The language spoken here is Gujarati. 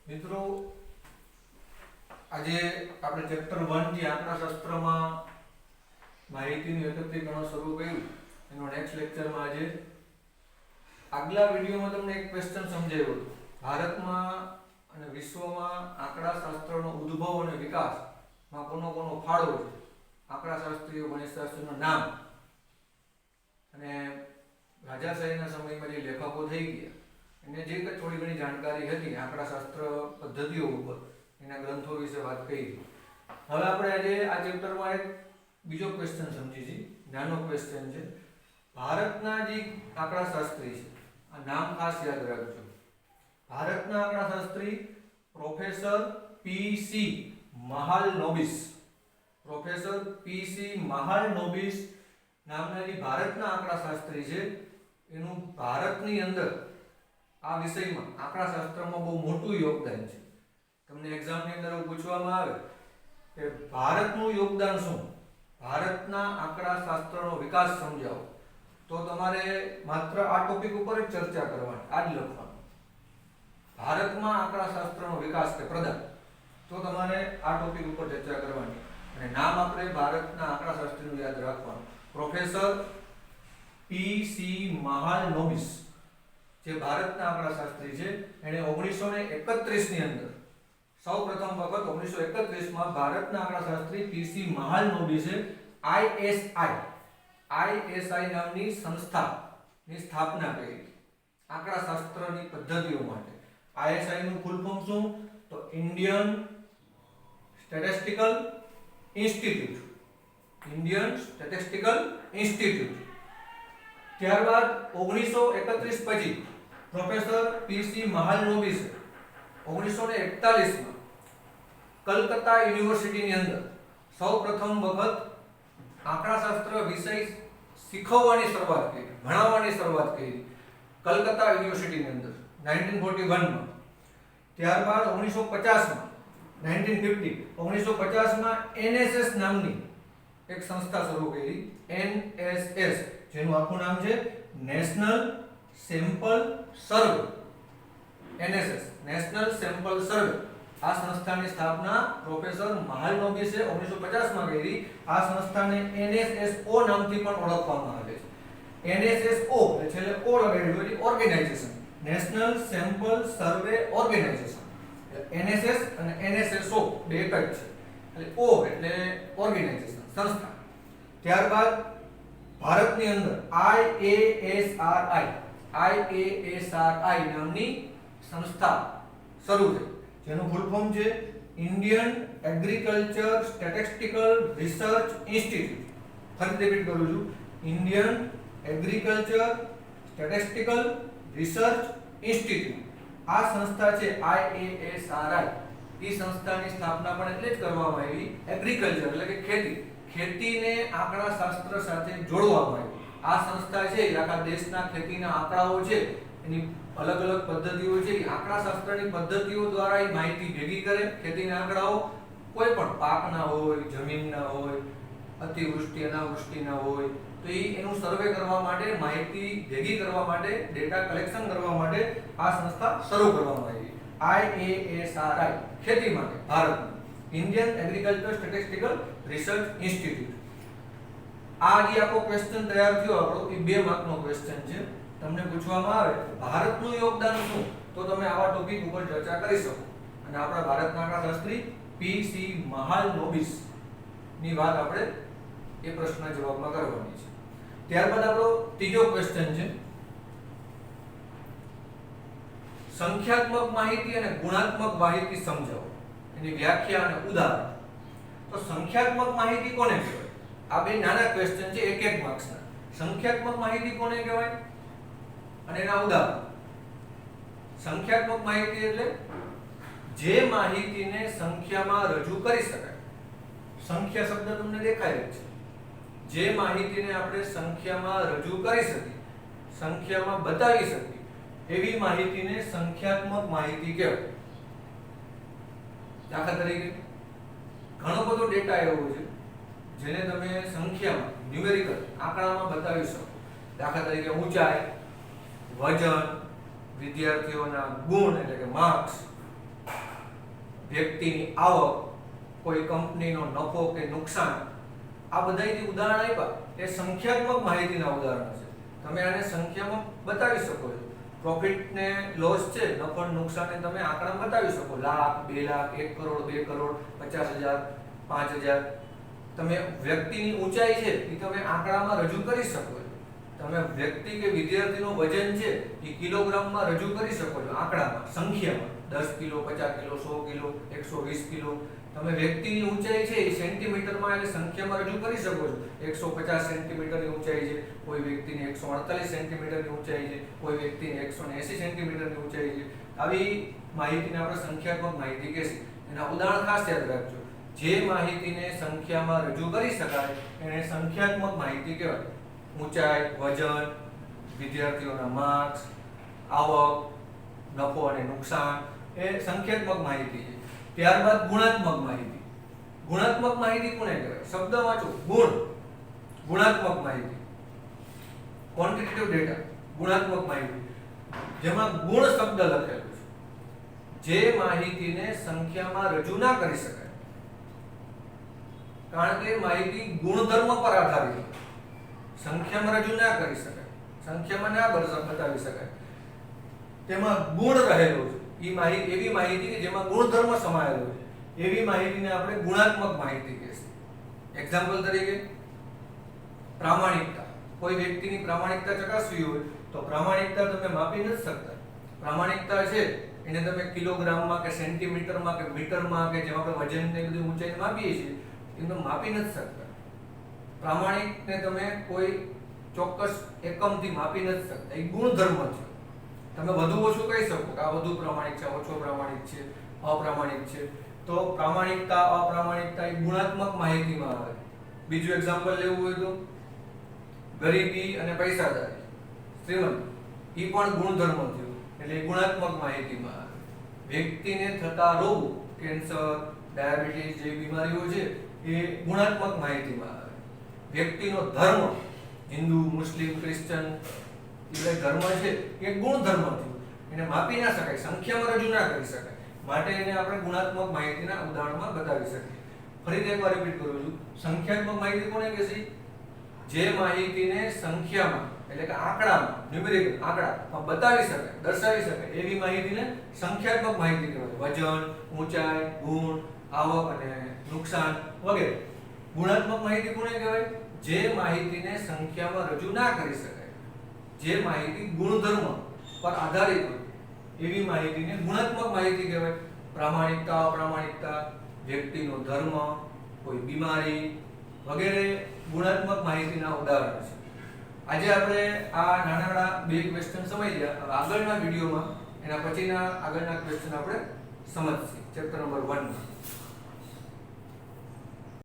મિત્રો આજે આપણે ચેપ્ટર 1 જે આંકડાશાસ્ત્રમાં માહિતીનું એકત્રીકરણ શરૂ કર્યું એનો નેક્સ્ટ લેક્ચરમાં આજે આગલા વિડીયોમાં તમને એક ક્વેશ્ચન સમજાવ્યો હતો. ભારતમાં અને વિશ્વમાં આંકડાશાસ્ત્રનો ઉદ્ભવ અને વિકાસમાં કોનો ફાળો છે, આંકડાશાસ્ત્રીઓ ગણિતશાસ્ત્રીઓના નામ અને રાજાશાહીના સમયમાં જે લેખકો થઈ ગયા એને જે થોડી ઘણી જાણકારી હતી આંકડાશાસ્ત્ર પદ્ધતિઓ ઉપર એના ગ્રંથો વિશે વાત કરી. હવે આપણે આજે આ ચેપ્ટરમાં એક બીજો ક્વેશ્ચન સમજીએ. નાનો ક્વેશ્ચન છે. ભારતના જે આંકડાશાસ્ત્રી છે, આ નામ ખાસ યાદ રાખજો. ભારતના આંકડાશાસ્ત્રી professor P C. Mahalanobis. Professor P C. Mahalanobis નામના જે ભારતના આંકડાશાસ્ત્રી છે એનું ભારતની અંદર આ વિષયમાં આંકડાશાસ્ત્રમાં બહુ મોટું યોગદાન છે. તમને એક્ઝામની અંદર પૂછવામાં આવે કે ભારતનું યોગદાન શું, ભારતના આંકડાશાસ્ત્રનો વિકાસ સમજાવો, તો તમારે માત્ર આ ટોપિક ઉપર જ ચર્ચા કરવાની, આ જ લખવાનું. ભારતમાં આંકડાશાસ્ત્રનો વિકાસ કે પ્રદાન, તો તમારે આ ટોપિક ઉપર ચર્ચા કરવાની અને નામ આપણે ભારતના આંકડાશાસ્ત્રીનું યાદ રાખવાનું. Professor P C. મહાલનોબિસ જે ભારતના આંકડાશાસ્ત્રી છે એણે 1931 ની અંદર સૌપ્રથમ વખત 1931 માં ભારતના આંકડાશાસ્ત્રી પી.સી. મહાલનોબિસે ISI નામની સંસ્થાની સ્થાપના કરી આંકડાશાસ્ત્રની પદ્ધતિઓ માટે. ISI નું ફૂલ ફોર્મ શું? તો Indian statistical institute. Indian statistical institute. ત્યારબાદ 1931 પછી પ્રોફેસર પી.સી. મહાલનોબિસે 1941 માં કલકત્તા યુનિવર્સિટીની અંદર સૌપ્રથમ વખત આંકડાશાસ્ત્ર વિષય શીખવવાની શરૂઆત કરી, ભણાવવાની શરૂઆત કરી કલકત્તા યુનિવર્સિટીની અંદર 1941 માં. ત્યારબાદ 1950 માં NSS નામની એક સંસ્થા શરૂ કરી. NSS જેનું આખું નામ છે નેશનલ સેમ્પલ સર્વે. NSS નેશનલ સેમ્પલ સર્વે. આ સંસ્થાની સ્થાપના પ્રોફેસર મહાલનોબિસે 1950 માં કરી. આ સંસ્થાને NSSO નામથી પણ ઓળખવામાં આવે છે. NSSO એટલે છેલ્લે O લગાડ્યું એટલે ઓર્ગેનાઇઝેશન, નેશનલ સેમ્પલ સર્વે ઓર્ગેનાઇઝેશન. NSS અને NSSO બે એક જ છે. એટલે O એટલે ઓર્ગેનાઇઝેશન, સંસ્થા. ત્યારબાદ ભારતની અંદર IASRI નામની સંસ્થા શરૂ થઈ જેનું ફૂલ ફોર્મ છે Indian agriculture statistical research institute. ફરી રિપીટ કરું છું, Indian agriculture statistical research institute. આ સંસ્થા છે IASRI. એ સંસ્થાની સ્થાપના પણ એટલે જ કરવામાં આવી, એગ્રીકલ્ચર એટલે કે ખેતીને આંકડાશાસ્ત્ર સાથે જોડવામાં આવી. આ સંસ્થા છે આખા દેશના ખેતીના આંકડાઓ છે એની અલગ અલગ પદ્ધતિઓ છે, આંકડાશાસ્ત્રની પદ્ધતિઓ દ્વારા એ માહિતી ભેગી કરે. ખેતીના આંકડાઓ કોઈ પણ પાકના હોય, જમીનના હોય, અતિવૃષ્ટિ અનાવૃષ્ટિના હોય, તો એનું સર્વે કરવા માટે, માહિતી ભેગી કરવા માટે, ડેટા કલેક્શન કરવા માટે આ સંસ્થા શરૂ કરવામાં આવી. IASRI ખેતી માટે ભારતમાં Indian agriculture statistical research institute. આ જે આખો ક્વેશ્ચન તૈયાર થયો આપણો એ 2 માર્કનો ક્વેશ્ચન છે. તમને પૂછવામાં આવે ભારતનું યોગદાન શું, તો તમે આવા ટોપિક ઉપર ચર્ચા કરી શકો. અને આપણા ભારતના આંકડાશાસ્ત્રી પી.સી. મહાલનોબિસ ની વાત આપણે એ પ્રશ્નના જવાબમાં કરવાની છે. ત્યારબાદ આપણો ત્રીજો ક્વેશ્ચન છે સંખ્યાત્મક માહિતી અને ગુણાત્મક માહિતી સમજાવો, એની વ્યાખ્યા અને ઉદાહરણ. તો સંખ્યાત્મક માહિતી કોને કહેવાય? આ બે નાના ક્વેશ્ચન છે, એક એક માર્ક્સના. સંખ્યાત્મક માહિતી કોને કહેવાય અને એના ઉદાહરણ. સંખ્યાત્મક માહિતી એટલે જે માહિતીને સંખ્યામાં રજૂ કરી શકાય. સંખ્યા શબ્દ તમને દેખાય જ છે. જે માહિતીને આપણે સંખ્યામાં રજૂ કરી શકીએ, સંખ્યામાં બતાવી શકીએ, એવી માહિતીને સંખ્યાત્મક માહિતી કહેવાય. દાખલા તરીકે ઘણો બધો ડેટા એવો છે જેને તમે સંખ્યામાં, ન્યુમેરિકલ આંકડામાં બતાવી શકો. દાખલા તરીકે ઊંચાઈ, વજન, વિદ્યાર્થીઓના ગુણ એટલે કે માર્ક્સ, વ્યક્તિની આવક, કોઈ કંપનીનો નફો કે નુકસાન, આ બધા જે ઉદાહરણ આપ્યા એ સંખ્યાત્મક માહિતીના ઉદાહરણ છે. તમે આને સંખ્યામાં બતાવી શકો છો. પ્રોફિટ ને લોસ છે, નફો નુકસાન તમે આંકડામાં બતાવી શકો. લાખ, 2 લાખ, 1 કરોડ, 2 કરોડ, 50,000, 5,000. તમે વ્યક્તિની ઊંચાઈ છે એ તમે આંકડામાં રજૂ કરી શકો છો. તમે વ્યક્તિ કે વિદ્યાર્થીનું વજન છે એ કિલોગ્રામમાં રજૂ કરી શકો છો, આંકડામાં, સંખ્યામાં. 10 કિલો, 50 કિલો, 100 કિલો, 120 કિલો. તમે વ્યક્તિની ઊંચાઈ છે એ સેન્ટીમીટરમાં એટલે સંખ્યામાં રજૂ કરી શકો છો. 150 સેન્ટીમીટરની ઊંચાઈ છે, કોઈ વ્યક્તિની 148 સેન્ટીમીટરની ઊંચાઈ છે, કોઈ વ્યક્તિની 180 સેન્ટીમીટરની ઊંચાઈ છે. આવી માહિતીને આપણે સંખ્યાત્મક માહિતી કહેશે. એના ઉદાહરણ ખાસ યાદ રાખજો. જે માહિતીને સંખ્યામાં રજૂ કરી શકાય એને સંખ્યાત્મક માહિતી કહેવાય. ઊંચાઈ, વજન, વિદ્યાર્થીઓના માર્ક્સ, આવક, નફો અને નુકસાન એ સંખ્યાત્મક માહિતી છે. ત્યારબાદ ગુણાત્મક માહિતી. ગુણાત્મક માહિતી કોને કહેવાય? શબ્દ વાંચો, ગુણ. ગુણાત્મક માહિતી, ક્વોન્ટિટેટિવ ડેટા. ગુણાત્મક માહિતી જેમાં ગુણ શબ્દ લખેલો છે. જે માહિતીને સંખ્યામાં રજૂ ના કરી શકાય, કારણ કે માહિતી ગુણધર્મ પર આધારિત છે. સંખ્યામાં રજૂ ના કરી શકાય, સંખ્યામાં ના બતાવી શકાય, તેમાં ગુણ રહેલો છે. એવી માહિતી કે જેમાં ગુણધર્મ સમાયેલો છે, એવી માહિતીને આપણે ગુણાત્મક માહિતી કહેશું. એક્ઝામ્પલ તરીકે પ્રામાણિકતા. કોઈ વ્યક્તિની પ્રામાણિકતા ચકાસવી હોય તો પ્રામાણિકતા તમે માપી નથી શકતા. પ્રામાણિકતા છે એને તમે કિલોગ્રામમાં કે સેન્ટીમીટરમાં કે મીટરમાં કે જેમાં આપણે વજનને બધી ઊંચાઈને માપીએ છીએ એને માપી નથી શકતા. પ્રામાણિકને તમે કોઈ ચોક્કસ એકમથી માપી નથી શકતા. એ ગુણધર્મ છે. તમે વધુ ઓછું કહી શકો કે આ વધુ પ્રામાણિક છે, ઓછો પ્રામાણિક છે, અપ્રામાણિક છે. તો પ્રામાણિકતા, અપ્રામાણિકતા એ ગુણાત્મક માહિતીમાં આવે. બીજું એક્ઝામ્પલ લેવું હોય તો ગરીબી અને પૈસાદારી, શ્રીમંત, એ પણ ગુણધર્મ થયો એટલે ગુણાત્મક માહિતીમાં આવે. વ્યક્તિને થતા રોગો, કેન્સર, ડાયાબિટીસ જેવી બીમારીઓ છે એ ગુણાત્મક માહિતીમાં આવે. વ્યક્તિનો ધર્મ, હિન્દુ, મુસ્લિમ, ક્રિશ્ચન, એટલે ધર્મ છે એ ગુણધર્મ થયો, એને માપી ના શકાય, સંખ્યામાં રજૂ ના કરી શકાય, માટે એને આપણે ગુણાત્મક માહિતીના ઉદાહરણમાં બતાવી શકીએ. ફરીથી એકવાર રિપીટ કરું છું. સંખ્યાત્મક માહિતી કોને કહેશે? જે માહિતીને સંખ્યામાં એટલે કે આંકડામાં, ન્યુમેરિકલ આંકડામાં બતાવી શકાય, દર્શાવી શકાય એવી માહિતીને સંખ્યાત્મક માહિતી કહેવાય. વજન, ઊંચાઈ, ગુણ, આવક અને નુકસાન વગેરે. ગુણાત્મક માહિતી કોને કહેવાય? જે માહિતીને સંખ્યામાં રજૂ ના કરી શકાય, જે માહિતી ગુણધર્મ પર આધારિત હોય એવી માહિતીને ગુણાત્મક માહિતી કહેવાય. પ્રામાણિકતા, અપ્રામાણિકતા, વ્યક્તિનો ધર્મ, કોઈ બીમારી વગેરે ગુણાત્મક માહિતીના ઉદાહરણ છે. આજે આપણે આ નાના બે ક્વેશ્ચન સમજ્યા. હવે આગળના વિડીયોમાં એના પછીના આગળના ક્વેશ્ચન આપણે સમજશું ચેપ્ટર નંબર 1 માં.